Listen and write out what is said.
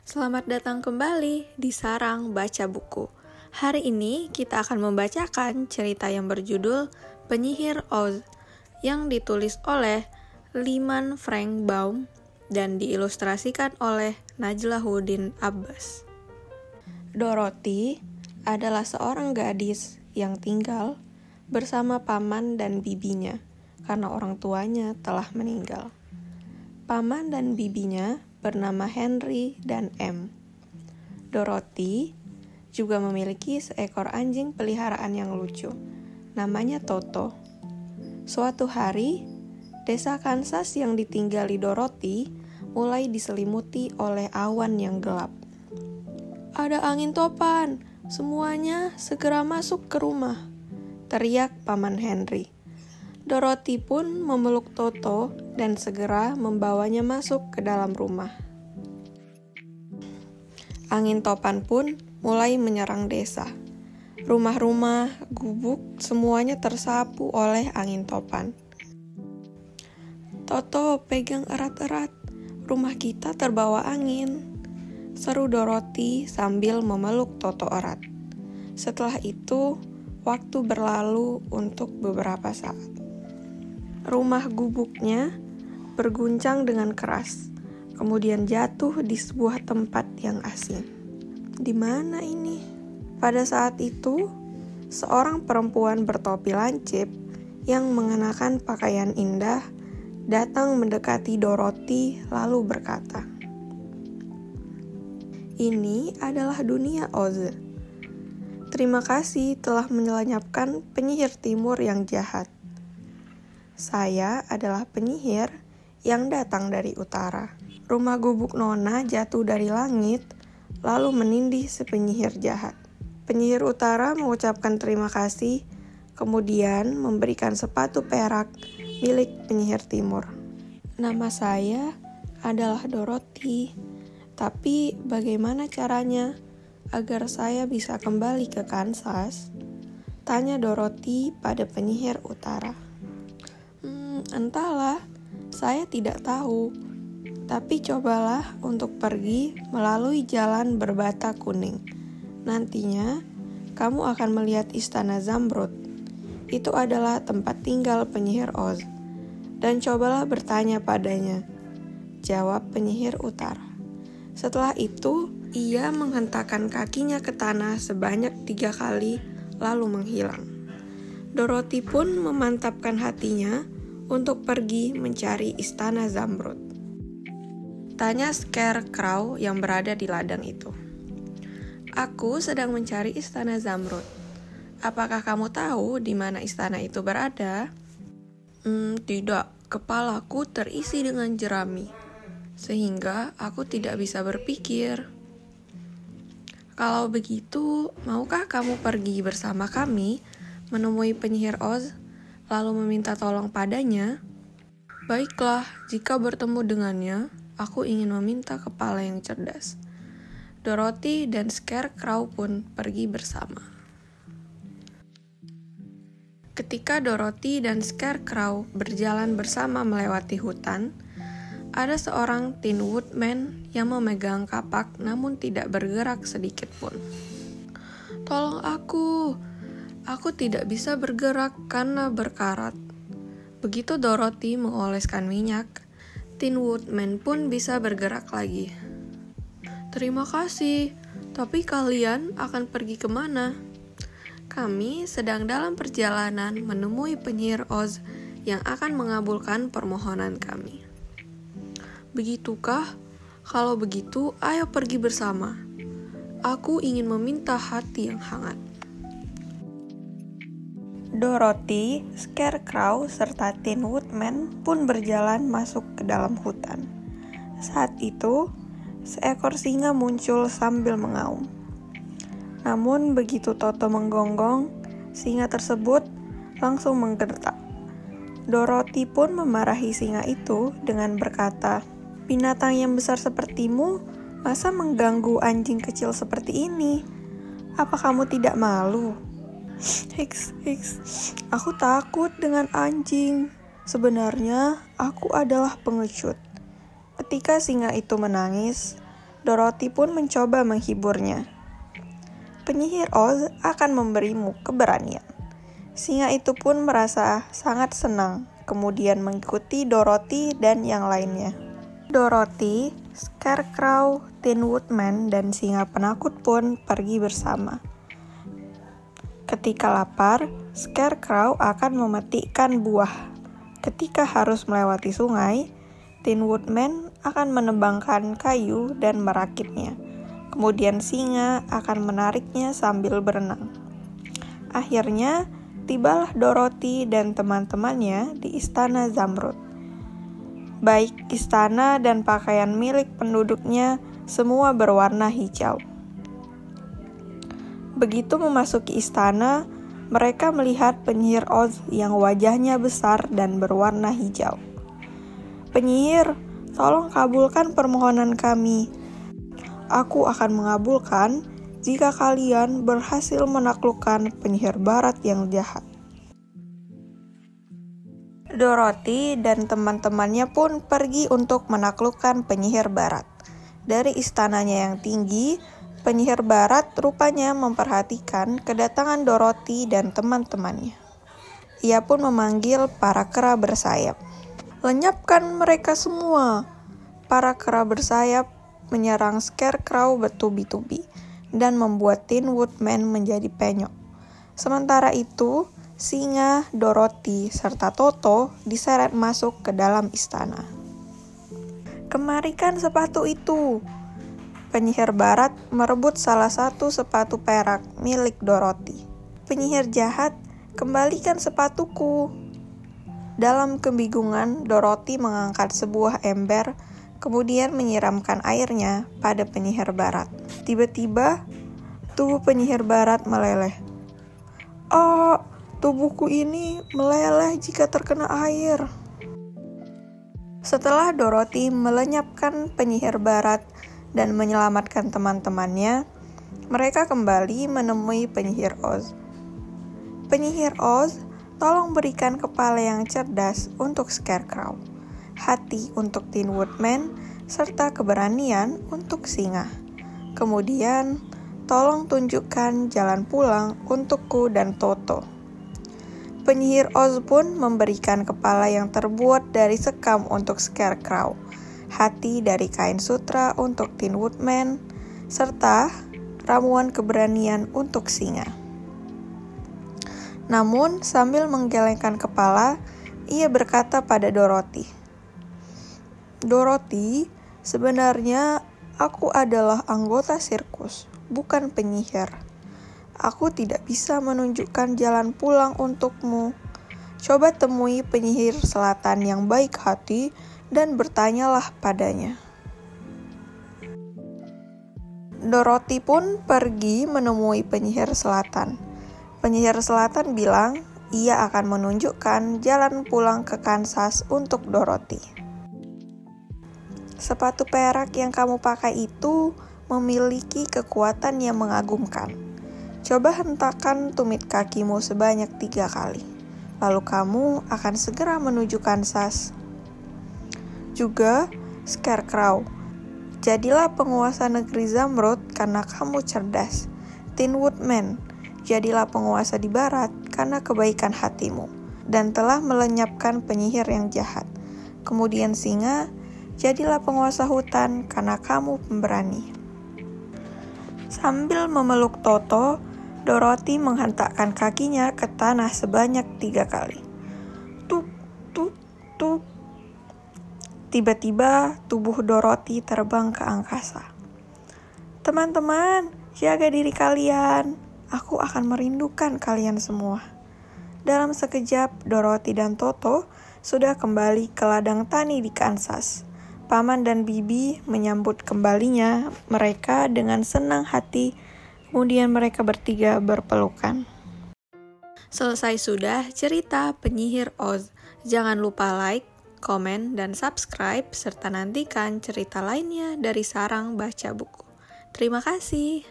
Selamat datang kembali di Sarang Baca Buku. Hari ini kita akan membacakan cerita yang berjudul Penyihir Oz yang ditulis oleh Lyman Frank Baum dan diilustrasikan oleh Najlahuddin Abbas. Dorothy adalah seorang gadis yang tinggal bersama paman dan bibinya karena orang tuanya telah meninggal. Paman dan bibinya bernama Henry dan M. Dorothy juga memiliki seekor anjing peliharaan yang lucu, namanya Toto. Suatu hari, desa Kansas yang ditinggali Dorothy mulai diselimuti oleh awan yang gelap. "Ada angin topan, semuanya segera masuk ke rumah," teriak paman Henry. Dorothy pun memeluk Toto dan segera membawanya masuk ke dalam rumah. Angin topan pun mulai menyerang desa. Rumah-rumah, gubuk, semuanya tersapu oleh angin topan. "Toto, pegang erat-erat, rumah kita terbawa angin," seru Dorothy sambil memeluk Toto erat. Setelah itu, waktu berlalu untuk beberapa saat. Rumah gubuknya berguncang dengan keras, kemudian jatuh di sebuah tempat yang asing. Di mana ini? Pada saat itu, seorang perempuan bertopi lancip yang mengenakan pakaian indah datang mendekati Dorothy lalu berkata, "Ini adalah dunia Oz. Terima kasih telah menyelamatkan penyihir timur yang jahat. Saya adalah penyihir yang datang dari utara." Rumah gubuk Nona jatuh dari langit, lalu menindih si penyihir jahat. Penyihir utara mengucapkan terima kasih, kemudian memberikan sepatu perak milik penyihir timur. "Nama saya adalah Dorothy, tapi bagaimana caranya agar saya bisa kembali ke Kansas?" tanya Dorothy pada penyihir utara. Entahlah, saya tidak tahu. Tapi cobalah untuk pergi melalui jalan berbata kuning. Nantinya, kamu akan melihat Istana Zamrud. Itu adalah tempat tinggal penyihir Oz. Dan cobalah bertanya padanya, jawab penyihir utara. Setelah itu, ia menghentakkan kakinya ke tanah sebanyak 3 kali, lalu menghilang. Dorothy pun memantapkan hatinya untuk pergi mencari Istana Zamrud. Tanya Scarecrow yang berada di ladang itu. "Aku sedang mencari Istana Zamrud. Apakah kamu tahu di mana istana itu berada?" Tidak, kepalaku terisi dengan jerami, sehingga aku tidak bisa berpikir." "Kalau begitu, maukah kamu pergi bersama kami menemui penyihir Oz, lalu meminta tolong padanya?" "Baiklah, jika bertemu dengannya, aku ingin meminta kepala yang cerdas." Dorothy dan Scarecrow pun pergi bersama. Ketika Dorothy dan Scarecrow berjalan bersama melewati hutan, ada seorang Tin Woodman yang memegang kapak namun tidak bergerak sedikit pun. "Tolong aku tidak bisa bergerak karena berkarat." Begitu Dorothy mengoleskan minyak, Tin Woodman pun bisa bergerak lagi. "Terima kasih, tapi kalian akan pergi kemana?" "Kami sedang dalam perjalanan menemui penyihir Oz yang akan mengabulkan permohonan kami." "Begitukah? Kalau begitu, ayo pergi bersama. Aku ingin meminta hati yang hangat." Dorothy, Scarecrow, serta Tin Woodman pun berjalan masuk ke dalam hutan. Saat itu, seekor singa muncul sambil mengaum. Namun begitu Toto menggonggong, singa tersebut langsung menggertak. Dorothy pun memarahi singa itu dengan berkata, "Binatang yang besar sepertimu, masa mengganggu anjing kecil seperti ini? Apa kamu tidak malu?" Hiks, "Aku takut dengan anjing. Sebenarnya aku adalah pengecut." Ketika singa itu menangis, Dorothy pun mencoba menghiburnya. Penyihir Oz akan memberimu keberanian. Singa itu pun merasa sangat senang, kemudian mengikuti Dorothy dan yang lainnya. Dorothy, Scarecrow, Tin Woodman, dan singa penakut pun pergi bersama. Ketika lapar, Scarecrow akan memetikkan buah. Ketika harus melewati sungai, Tin Woodman akan menebangkan kayu dan merakitnya. Kemudian singa akan menariknya sambil berenang. Akhirnya, tibalah Dorothy dan teman-temannya di Istana Zamrud. Baik istana dan pakaian milik penduduknya semua berwarna hijau. Begitu memasuki istana, mereka melihat penyihir Oz yang wajahnya besar dan berwarna hijau. "Penyihir, tolong kabulkan permohonan kami. Aku akan mengabulkan jika kalian berhasil menaklukkan penyihir barat yang jahat." Dorothy dan teman-temannya pun pergi untuk menaklukkan penyihir barat. Dari istananya yang tinggi, penyihir barat rupanya memperhatikan kedatangan Dorothy dan teman-temannya. Ia pun memanggil para kera bersayap. "Lenyapkan mereka semua!" Para kera bersayap menyerang Scarecrow bertubi-tubi dan membuat Tin Woodman menjadi penyok. Sementara itu, singa, Dorothy, serta Toto diseret masuk ke dalam istana. "Kemarikan sepatu itu!" Penyihir barat merebut salah satu sepatu perak milik Dorothy. "Penyihir jahat, kembalikan sepatuku!" Dalam kebingungan, Dorothy mengangkat sebuah ember, kemudian menyiramkan airnya pada penyihir barat. Tiba-tiba, tubuh penyihir barat meleleh. "Oh, tubuhku ini meleleh jika terkena air." Setelah Dorothy melenyapkan penyihir barat dan menyelamatkan teman-temannya, mereka kembali menemui penyihir Oz. "Penyihir Oz, tolong berikan kepala yang cerdas untuk Scarecrow, hati untuk Tin Woodman, serta keberanian untuk singa. Kemudian, tolong tunjukkan jalan pulang untukku dan Toto." Penyihir Oz pun memberikan kepala yang terbuat dari sekam untuk Scarecrow, hati dari kain sutra untuk Tin Woodman, serta ramuan keberanian untuk singa. Namun, sambil menggelengkan kepala, ia berkata pada Dorothy, "Dorothy, sebenarnya aku adalah anggota sirkus, bukan penyihir. Aku tidak bisa menunjukkan jalan pulang untukmu. Coba temui penyihir selatan yang baik hati dan bertanyalah padanya." Dorothy pun pergi menemui penyihir selatan. Penyihir selatan bilang ia akan menunjukkan jalan pulang ke Kansas untuk Dorothy. "Sepatu perak yang kamu pakai itu memiliki kekuatan yang mengagumkan. Coba hentakkan tumit kakimu sebanyak 3 kali. Lalu kamu akan segera menuju Kansas. Juga, Scarecrow, jadilah penguasa negeri Zamrud karena kamu cerdas. Tin Woodman, jadilah penguasa di barat karena kebaikan hatimu dan telah melenyapkan penyihir yang jahat. Kemudian singa, jadilah penguasa hutan karena kamu pemberani." Sambil memeluk Toto, Dorothy menghentakkan kakinya ke tanah sebanyak 3 kali. Tuk, tuk, tuk. Tiba-tiba tubuh Dorothy terbang ke angkasa. "Teman-teman, jaga diri kalian. Aku akan merindukan kalian semua." Dalam sekejap, Dorothy dan Toto sudah kembali ke ladang tani di Kansas. Paman dan Bibi menyambut kembalinya mereka dengan senang hati. Kemudian mereka bertiga berpelukan. Selesai sudah cerita Penyihir Oz. Jangan lupa like, komen, dan subscribe, serta nantikan cerita lainnya dari Sarang Baca Buku. Terima kasih.